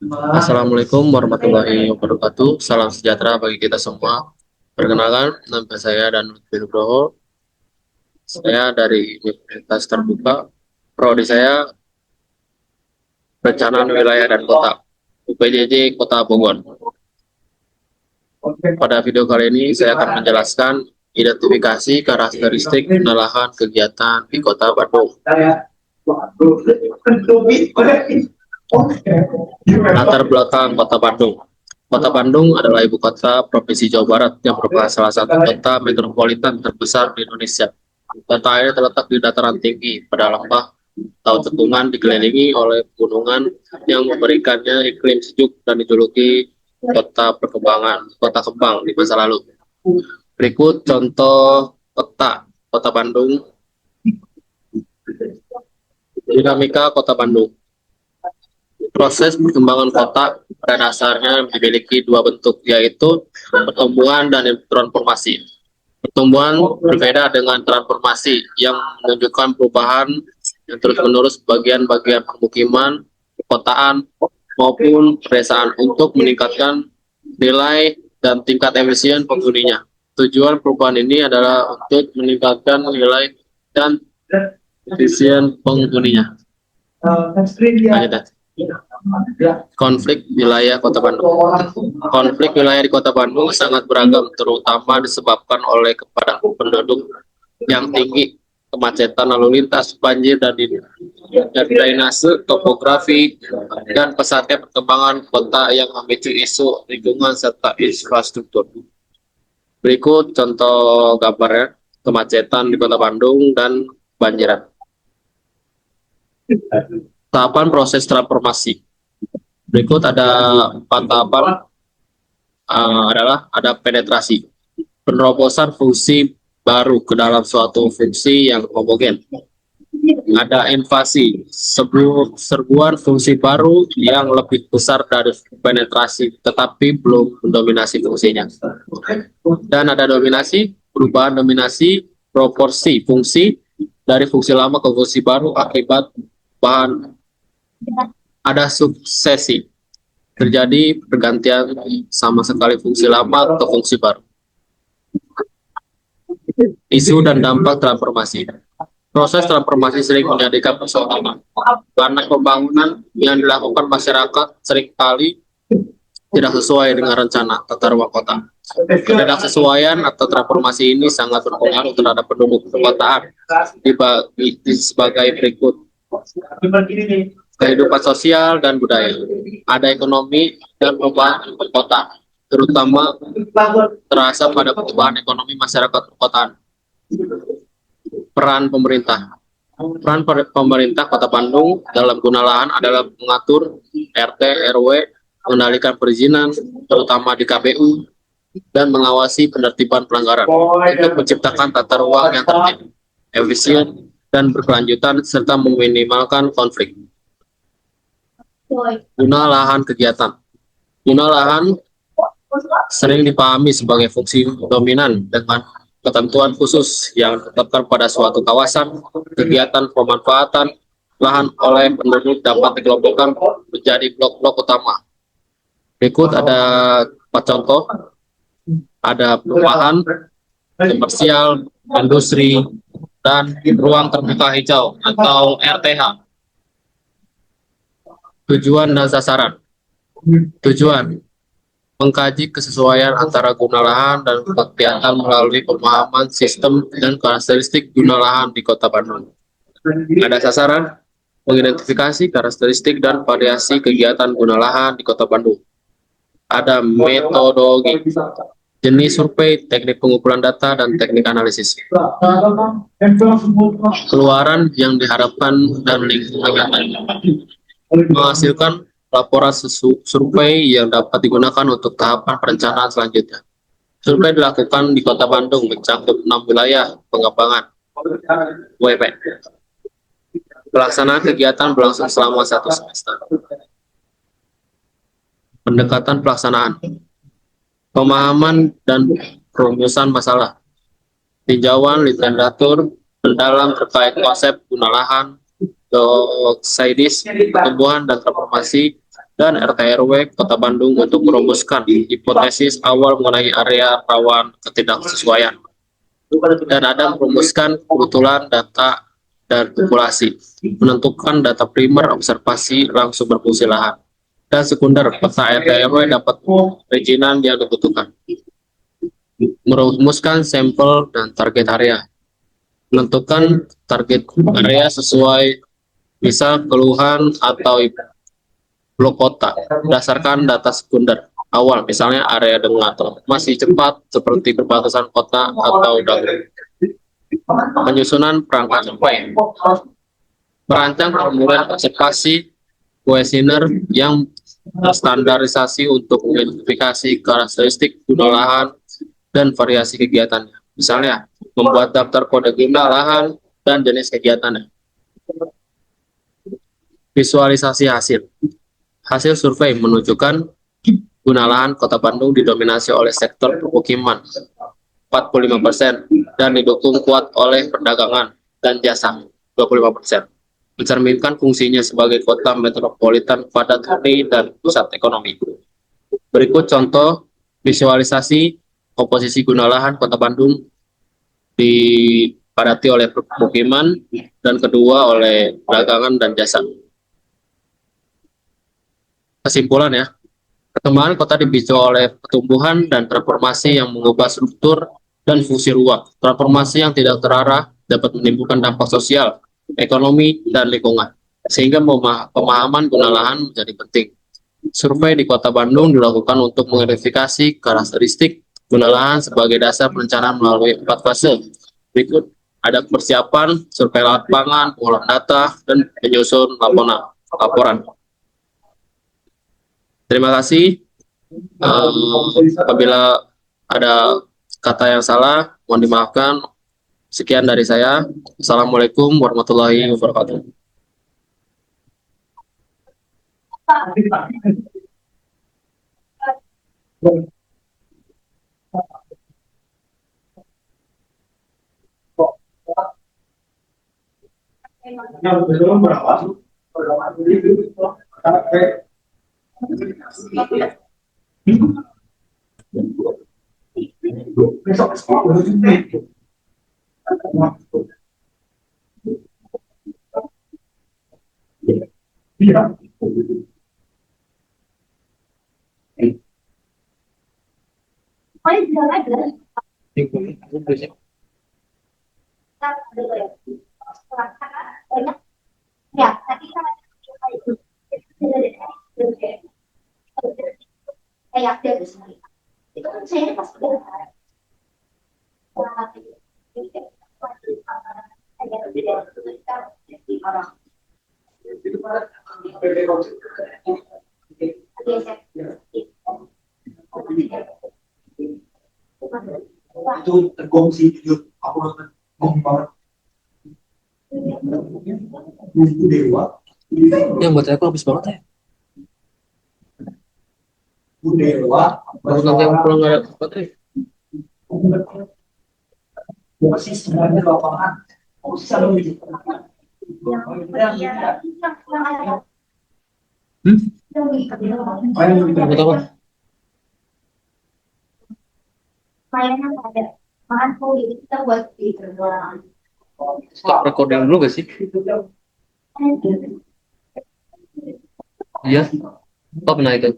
Assalamualaikum warahmatullahi wabarakatuh. Salam sejahtera bagi kita semua. Perkenalkan, nama saya Danut Nugroho. Saya dari Universitas Terbuka. Prodi saya Perencanaan Wilayah dan Kota, UPJJ Kota Bogor. Pada video kali ini saya akan menjelaskan identifikasi karakteristik lahan kegiatan di Kota Bandung. Latar belakang Kota Bandung. Kota Bandung adalah ibu kota Provinsi Jawa Barat yang merupakan salah satu kota metropolitan terbesar di Indonesia. Kota ini terletak di dataran tinggi pada lembah atau cekungan dikelilingi oleh pegunungan yang memberikannya iklim sejuk dan dijuluki kota kembang di masa lalu. Berikut contoh peta Kota Bandung. Dinamika Kota Bandung. Proses perkembangan kota pada dasarnya memiliki dua bentuk, yaitu pertumbuhan dan transformasi. Pertumbuhan berbeda dengan transformasi yang menunjukkan perubahan yang terus-menerus bagian-bagian permukiman, perkotaan, maupun pedesaan untuk meningkatkan nilai dan tingkat efisien penghuninya. Tujuan perubahan ini adalah untuk meningkatkan nilai dan efisien penghuninya. Lanjut. Konflik wilayah Kota Bandung. Konflik wilayah di Kota Bandung sangat beragam, terutama disebabkan oleh kepadatan penduduk yang tinggi, kemacetan lalu lintas, banjir dan drainase, topografi, dan pesatnya perkembangan kota yang memicu isu lingkungan serta infrastruktur. Berikut contoh gambarnya, kemacetan di Kota Bandung dan banjiran. Tahapan proses transformasi. Berikut ada 4 tahapan, adalah ada penetrasi, penerobosan fungsi baru ke dalam suatu fungsi yang homogen. Ada invasi, serbuan fungsi baru yang lebih besar dari penetrasi tetapi belum mendominasi fungsinya. Dan ada dominasi, perubahan dominasi proporsi fungsi dari fungsi lama ke fungsi baru akibat bahan. Ada suksesi, terjadi pergantian sama sekali fungsi lama ke fungsi baru. Isu dan dampak transformasi. Proses transformasi sering menjadikan persoalan karena pembangunan yang dilakukan masyarakat seringkali tidak sesuai dengan rencana tata ruang kota. Ketidaksesuaian atau transformasi ini sangat berpengaruh terhadap penduduk perkotaan dibagi sebagai berikut: kehidupan sosial dan budaya, ada ekonomi dan perubahan kota, terutama terasa pada perubahan ekonomi masyarakat perkotaan. Peran pemerintah. Peran pemerintah Kota Bandung dalam guna lahan adalah mengatur RT RW, mengendalikan perizinan, terutama di KPU, dan mengawasi penertiban pelanggaran untuk menciptakan tata ruang yang tertib, efisien, dan berkelanjutan serta meminimalkan konflik. Guna lahan kegiatan. Guna lahan sering dipahami sebagai fungsi dominan dengan ketentuan khusus yang ditetapkan pada suatu kawasan. Kegiatan pemanfaatan lahan oleh penduduk dapat dikelompokkan menjadi blok-blok utama. Berikut ada 4 contoh. Ada perumahan, komersial, industri, dan ruang terbuka hijau atau RTH. Tujuan dan sasaran. Tujuan: mengkaji kesesuaian antara guna lahan dan kegiatan melalui pemahaman sistem dan karakteristik guna lahan di Kota Bandung. Ada sasaran: mengidentifikasi karakteristik dan variasi kegiatan guna lahan di Kota Bandung. Ada metodologi: jenis survei, teknik pengumpulan data, dan teknik analisis. Keluaran yang diharapkan dan lingkungan, menghasilkan laporan survei yang dapat digunakan untuk tahapan perencanaan selanjutnya. Survei dilakukan di Kota Bandung mencakup 6 wilayah pengembangan WP. Pelaksanaan kegiatan berlangsung selama 1 semester. Pendekatan pelaksanaan, pemahaman dan perumusan masalah, tinjauan literatur mendalam terkait konsep guna lahan, doksidis, pertumbuhan dan transformasi, dan RT RW Kota Bandung untuk merumuskan hipotesis awal mengenai area rawan ketidaksesuaian. Dan ada merumuskan kebetulan data dan populasi, menentukan data primer observasi langsung berfungsi lahan, dan sekunder peta RT RW dapat perizinan yang dibutuhkan. Merumuskan sampel dan target area, menentukan target area sesuai misal keluhan atau blok kota berdasarkan data sekunder awal, misalnya area dengan masih cepat seperti perbatasan kota atau dagu. Penyusunan perangkat survei, merancang formulir observasi kuesioner yang standarisasi untuk mengidentifikasi karakteristik guna lahan dan variasi kegiatannya. Misalnya, membuat daftar kode guna lahan dan jenis kegiatannya. Visualisasi hasil. Hasil survei menunjukkan guna lahan Kota Bandung didominasi oleh sektor permukiman 45% dan didukung kuat oleh perdagangan dan jasa 25%. Mencerminkan fungsinya sebagai kota metropolitan padat huni dan pusat ekonomi. Berikut contoh visualisasi komposisi guna lahan Kota Bandung dipadati oleh permukiman dan kedua oleh perdagangan dan jasa. Kesimpulan ya, perkembangan kota dipicu oleh pertumbuhan dan transformasi yang mengubah struktur dan fungsi ruang. Transformasi yang tidak terarah dapat menimbulkan dampak sosial, ekonomi, dan lingkungan, sehingga pemahaman guna lahan menjadi penting. Survei di Kota Bandung dilakukan untuk mengidentifikasi karakteristik guna lahan sebagai dasar perencanaan melalui 4 fase. Berikut ada persiapan, survei lapangan, pengolahan data, dan penyusun laporan. Terima kasih. Apabila ada kata yang salah, mohon dimaafkan. Sekian dari saya. Assalamualaikum warahmatullahi wabarakatuh. Itu tergong sih jujur aku nonton gong banget itu dewa Yang buat aku habis banget ya. itu dewa Baru nanti aku pulang nggak ada baterai. masih sebenarnya lapangan masih selalu di Buat apa? Mainan ada makan kulit kita buat di terbuang. Stop recording dulu gak sih? Iya. Stop nah itu.